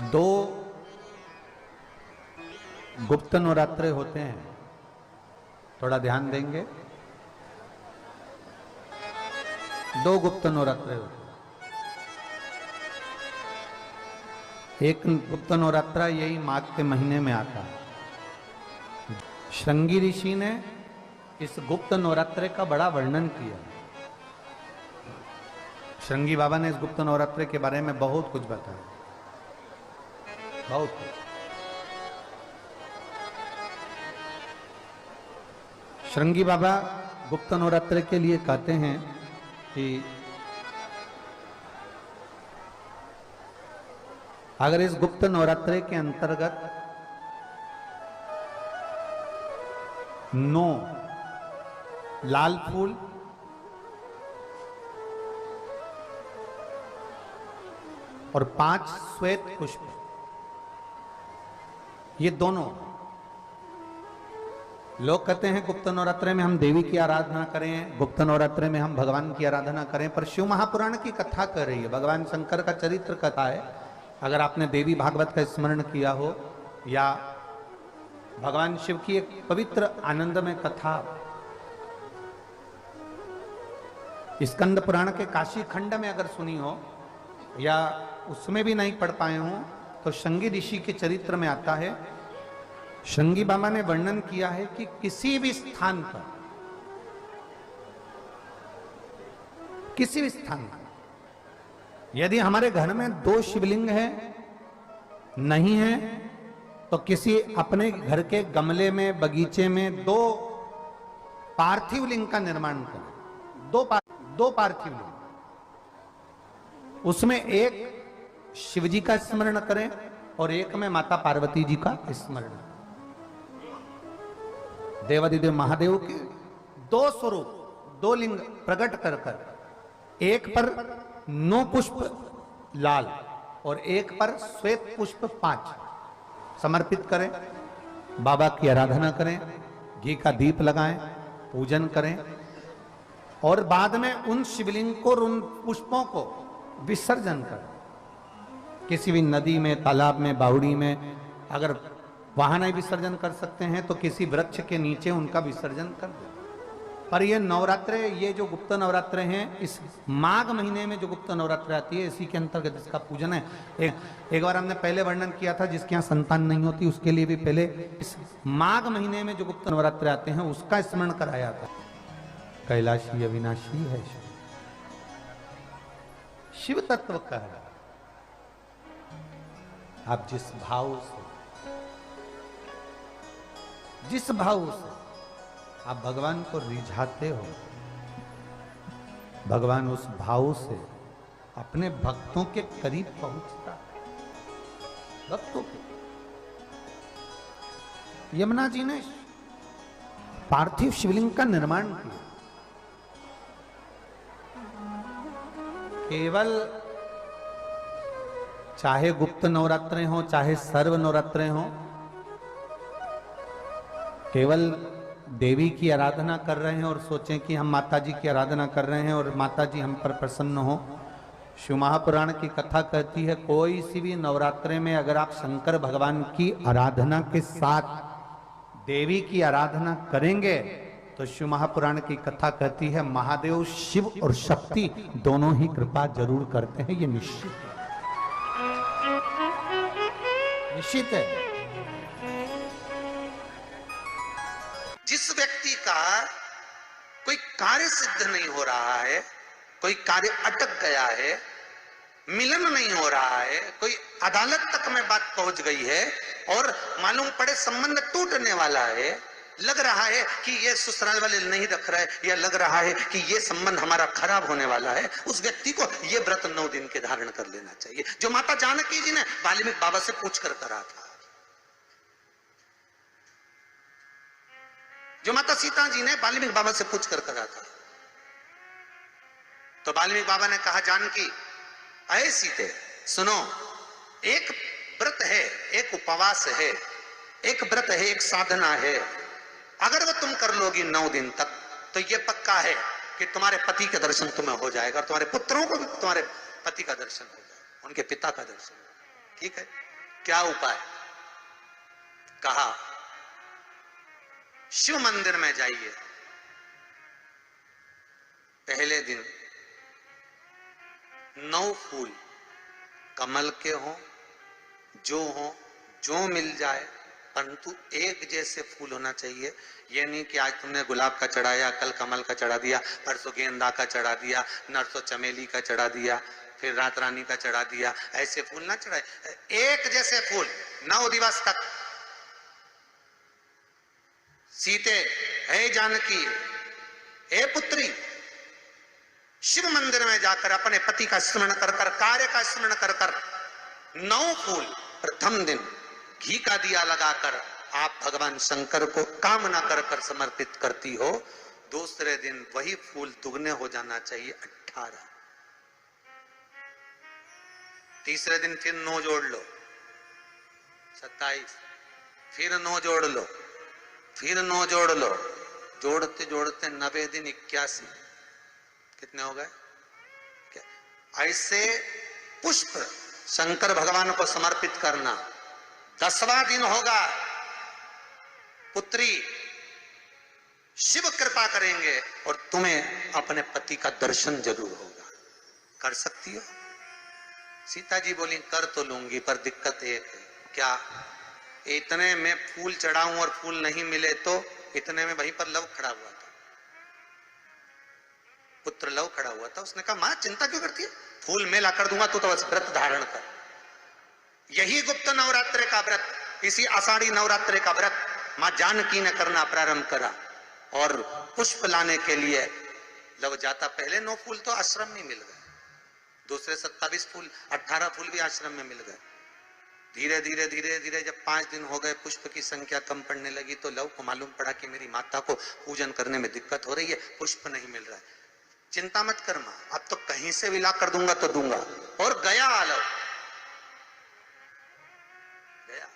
दो गुप्त नवरात्रे होते हैं, थोड़ा ध्यान देंगे। दो गुप्त नवरात्रे होते हैं। एक गुप्त नवरात्रा यही माघ के महीने में आता है। श्रृंगी ऋषि ने इस गुप्त नवरात्रे का बड़ा वर्णन किया। श्रृंगी बाबा ने इस गुप्त नवरात्रे के बारे में बहुत कुछ बताया, बहुत कुछ। श्रृंगी बाबा गुप्त नवरात्रे के लिए कहते हैं कि अगर इस गुप्त नवरात्रे के अंतर्गत 9 लाल फूल और 5 श्वेत पुष्प, ये दोनों, लोग कहते हैं गुप्त नवरात्रे में हम देवी की आराधना करें, गुप्त नवरात्रे में हम भगवान की आराधना करें, पर शिव महापुराण की कथा कर रही है, भगवान शंकर का चरित्र कथा है। अगर आपने देवी भागवत का स्मरण किया हो या भगवान शिव की एक पवित्र आनंदमय कथा स्कंद पुराण के काशी खंड में अगर सुनी हो या उसमें भी नहीं पढ़ पाए हो तो श्रृंगी ऋषि के चरित्र में आता है। श्रृंगी बाबा ने वर्णन किया है कि किसी भी स्थान पर, किसी भी स्थान पर यदि हमारे घर में 2 शिवलिंग है नहीं है तो किसी अपने घर के गमले में, बगीचे में 2 पार्थिव लिंग का निर्माण करें। 2 पार्थिव लिंग, उसमें एक शिवजी का स्मरण करें और एक में माता पार्वती जी का स्मरण। देवादिदेव महादेव के 2 स्वरूप, 2 लिंग प्रकट कर कर एक पर 9 पुष्प लाल और एक पर श्वेत पुष्प 5 समर्पित करें, बाबा की आराधना करें, घी का दीप लगाएं, पूजन करें और बाद में उन शिवलिंग को, उन पुष्पों को विसर्जन करें। किसी भी नदी में, तालाब में, बावड़ी में, अगर वहां नहीं विसर्जन कर सकते हैं तो किसी वृक्ष के नीचे उनका विसर्जन कर दें। पर ये नवरात्रे, ये जो गुप्त नवरात्रे हैं, इस माघ महीने में जो गुप्त नवरात्रे आती है, इसी के अंतर्गत इसका पूजन है। एक बार हमने पहले वर्णन किया था, जिसके यहाँ संतान नहीं होती उसके लिए भी पहले इस माघ महीने में जो गुप्त नवरात्रे आते हैं उसका स्मरण कराया था। कैलाशी अविनाशी है शिव तत्व का है। आप जिस भाव से आप भगवान को रिझाते हो, भगवान उस भाव से अपने भक्तों के करीब पहुंचता है। भक्तों के यमुना जी ने पार्थिव शिवलिंग का निर्माण किया। केवल चाहे गुप्त नवरात्रे हो चाहे सर्व नवरात्रे हो, केवल देवी की आराधना कर रहे हैं और सोचें कि हम माता जी की आराधना कर रहे हैं और माता जी हम पर प्रसन्न हो। शिव महापुराण की कथा कहती है कोई सी भी नवरात्रे में अगर आप शंकर भगवान की आराधना के साथ देवी की आराधना करेंगे तो शिव महापुराण की कथा कहती है महादेव शिव और शक्ति दोनों ही कृपा जरूर करते हैं। ये निश्चित है, निश्चित है। जिस व्यक्ति का कोई कार्य सिद्ध नहीं हो रहा है, कोई कार्य अटक गया है, मिलन नहीं हो रहा है, कोई अदालत तक में बात पहुंच गई है और मालूम पड़े संबंध टूटने वाला है, लग रहा है कि ये ससुराल वाले नहीं रख रहे या लग रहा है कि ये संबंध हमारा खराब होने वाला है, उस व्यक्ति को ये व्रत 9 दिन के धारण कर लेना चाहिए, जो माता जानकी जी ने वाल्मीकि बाबा से पूछ कर करा था, जो माता सीता जी ने वाल्मीकि बाबा से पूछ कर करा था। तो वाल्मीकि बाबा ने कहा जानकी अये सीते सुनो, एक व्रत है, एक उपवास है, एक व्रत है, एक साधना है, अगर वो तुम कर लोगी 9 दिन तक तो ये पक्का है कि तुम्हारे पति का दर्शन तुम्हें हो जाएगा और तुम्हारे पुत्रों को भी तुम्हारे पति का दर्शन हो जाएगा, उनके पिता का दर्शन। ठीक है, क्या उपाय? कहा शिव मंदिर में जाइए, पहले दिन 9 फूल कमल के हों, जो मिल जाए, परंतु एक जैसे फूल होना चाहिए। ये नहीं कि आज तुमने गुलाब का चढ़ाया, कल कमल का चढ़ा दिया, परसों गेंदा का चढ़ा दिया, नरसों चमेली का चढ़ा दिया, फिर रात रानी का चढ़ा दिया। ऐसे फूल ना चढ़ाए, एक जैसे फूल 9 दिवस तक। सीते, हे जानकी, हे पुत्री, शिव मंदिर में जाकर अपने पति का स्मरण कर कर, कार्य का स्मरण कर कर 9 फूल प्रथम दिन घी का दिया लगाकर आप भगवान शंकर को कामना कर कर समर्पित करती हो। दूसरे दिन वही फूल दुगने हो जाना चाहिए, 18। तीसरे दिन फिर 9 जोड़ लो, 27, फिर 9 जोड़ लो, फिर 9 जोड़ लो, जोड़ते जोड़ते 90 दिन 81, कितने हो गए? ऐसे पुष्प शंकर भगवान को समर्पित करना। 10वां दिन होगा, पुत्री शिव कृपा करेंगे और तुम्हें अपने पति का दर्शन जरूर होगा। कर सकती हो? सीता जी बोली कर तो लूंगी, पर दिक्कत एक है। क्या? इतने में फूल चढ़ाऊं और फूल नहीं मिले तो? इतने में वहीं पर लव खड़ा हुआ था, पुत्र लव खड़ा हुआ था। उसने कहा मां चिंता क्यों करती है, फूल मैं ला कर दूंगा, तू तो बस व्रत धारण कर। यही गुप्त नवरात्रि का व्रत, इसी आषाढ़ी नवरात्रि का व्रत मां जानकी ने करना प्रारंभ करा और पुष्प लाने के लिए लव जाता। पहले 9 फूल तो आश्रम में मिल गए, दूसरे 27 फूल, 18 फूल भी आश्रम में मिल गए। धीरे धीरे धीरे धीरे जब 5 दिन हो गए, पुष्प की संख्या कम पड़ने लगी, तो लव को मालूम पड़ा कि मेरी माता को पूजन करने में दिक्कत हो रही है, पुष्प नहीं मिल रहा है। चिंता मत कर मां, अब तो कहीं से भी ला कर दूंगा तो दूंगा। और गया लव, गया।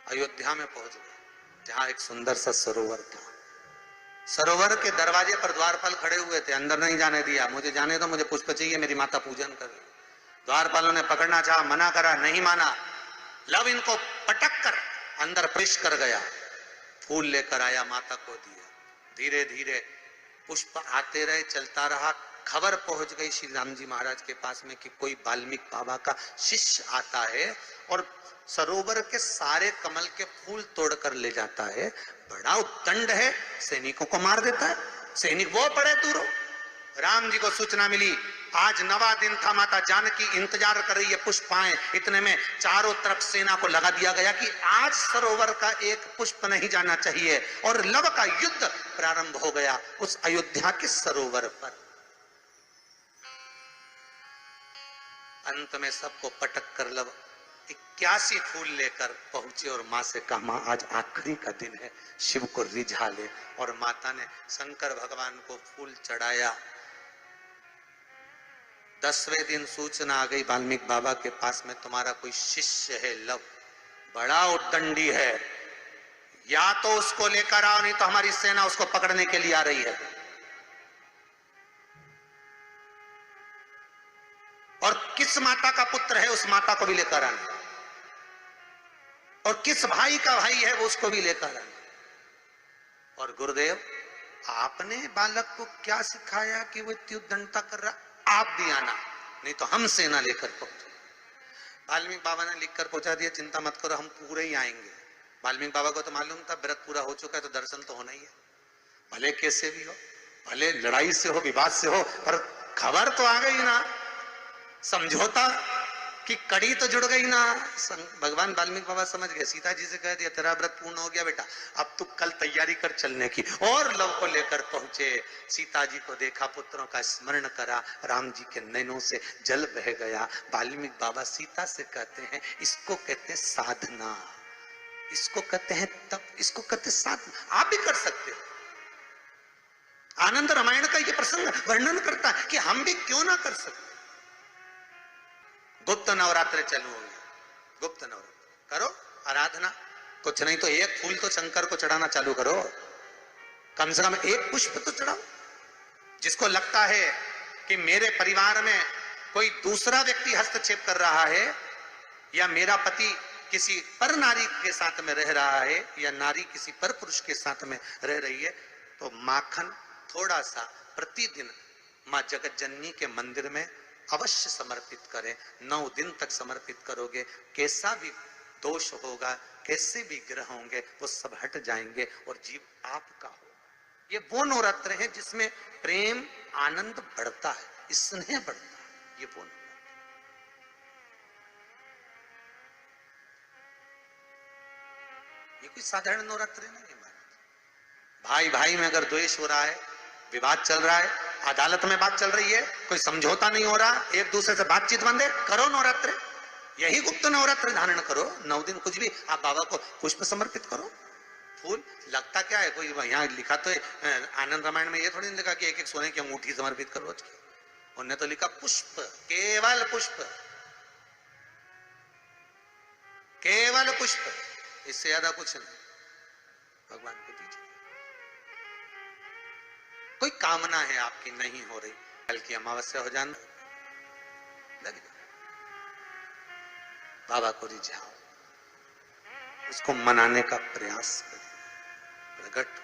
अयोध्या में पहुंच गए, जहां एक सुंदर सा सरोवर था। सरोवर के दरवाजे पर द्वारपाल खड़े हुए थे, अंदर नहीं जाने दिया। मुझे जाने दो, मुझे पुष्प चाहिए, मेरी माता पूजन कर रही। द्वारपालों ने पकड़ना चाहा, मना करा, नहीं माना। लव इनको पटक कर अंदर प्रवेश कर गया, फूल लेकर आया, माता को दिया। धीरे धीरे पुष्प आते रहे, चलता रहा। खबर पहुंच गई श्री राम जी महाराज के पास में कि कोई वाल्मीकि बाबा का शिष्य आता है और सरोवर के सारे कमल के फूल तोड़कर ले जाता है। बड़ा उद्दंड है, सैनिकों को मार देता है। सैनिक वो पड़े दूरों। राम जी को सूचना मिली, आज 9वां दिन था, माता जानकी इंतजार कर रही है पुष्प आए। इतने में चारों तरफ सेना को लगा दिया गया कि आज सरोवर का एक पुष्प नहीं जाना चाहिए, और लव का युद्ध प्रारंभ हो गया उस अयोध्या के सरोवर पर। अंत में सबको पटक कर लव 81 फूल लेकर पहुंचे और मां से कहा, मां आज आखिरी का दिन है, शिव को रिझा ले। और माता ने शंकर भगवान को फूल चढ़ाया। 10वें दिन सूचना आ गई वाल्मीकि बाबा के पास में, तुम्हारा कोई शिष्य है लव, बड़ा उद्दंडी है, या तो उसको लेकर आओ, नहीं तो हमारी सेना उसको पकड़ने के लिए आ रही है। और किस माता का पुत्र है उस माता को भी लेकर आना, और किस भाई का भाई है वो उसको भी लेकर आना। और गुरुदेव आपने बालक को क्या सिखाया कि वो इतनी उद्दंडता कर रहा, आप भी आना, नहीं तो हम सेना लेकर पहुंचे। वाल्मीकि बाबा ने लिखकर पहुंचा दिया, चिंता मत करो, हम पूरे ही आएंगे। वाल्मीकि बाबा को तो मालूम था व्रत पूरा हो चुका है तो दर्शन तो होना ही है, भले कैसे भी हो, भले लड़ाई से हो, विवाद से हो, पर खबर तो आ गई ना, समझौता कि कड़ी तो जुड़ गई ना। भगवान वाल्मीकि बाबा समझ गए, सीता जी से कह दिया तेरा व्रत पूर्ण हो गया बेटा, अब तू कल तैयारी कर चलने की। और लव को लेकर पहुंचे, सीता जी को देखा, पुत्रों का स्मरण करा, राम जी के नैनों से जल बह गया। वाल्मीकि बाबा सीता से कहते हैं, इसको कहते हैं साधना, इसको कहते हैं तप, इसको कहते हैं साधना। आप भी कर सकते हो। आनंद रामायण का ये प्रसंग वर्णन करता है कि हम भी क्यों ना कर सकते। गुप्त नवरात्र चालू हो गया, गुप्त नवरात्र करो, आराधना, कुछ नहीं तो एक फूल तो शंकर को चढ़ाना चालू करो, कम से कम एक पुष्प तो चढ़ाओ। जिसको लगता है कि मेरे परिवार में कोई दूसरा व्यक्ति हस्तक्षेप कर रहा है, या मेरा पति किसी पर नारी के साथ में रह रहा है, या नारी किसी पर पुरुष के साथ में रह रही है, तो माखन थोड़ा सा प्रतिदिन मां जगत जननी के मंदिर में अवश्य समर्पित करें। 9 दिन तक समर्पित करोगे, कैसा भी दोष होगा, कैसे भी ग्रह होंगे, वो सब हट जाएंगे और जीव आपका हो। ये वो नवरात्र है जिसमें प्रेम आनंद बढ़ता है, स्नेह बढ़ता है। ये वो नवरात्र। ये कोई साधारण नवरात्र नहीं है। भाई भाई में अगर द्वेष हो रहा है, विवाद चल रहा है, अदालत में बात चल रही है, कोई समझौता नहीं हो रहा, एक दूसरे से बातचीत बंद है, करो नवरात्र। यही गुप्त नवरात्र धारण करो। 9 दिन कुछ भी, आप बाबा को पुष्प समर्पित करो, फूल। लगता क्या है, कोई यहाँ लिखा तो आनंद रामायण में ये थोड़ी नहीं लिखा कि एक एक सोने की अंगूठी समर्पित करो। उन्होंने तो लिखा पुष्प, केवल पुष्प, केवल पुष्प, इससे ज्यादा कुछ नहीं। भगवान को दीजिए। कोई कामना है आपकी नहीं हो रही, कल की अमावस्या हो जाना, लग जाए बाबा को रिझाओ, उसको मनाने का प्रयास करिए, प्रकट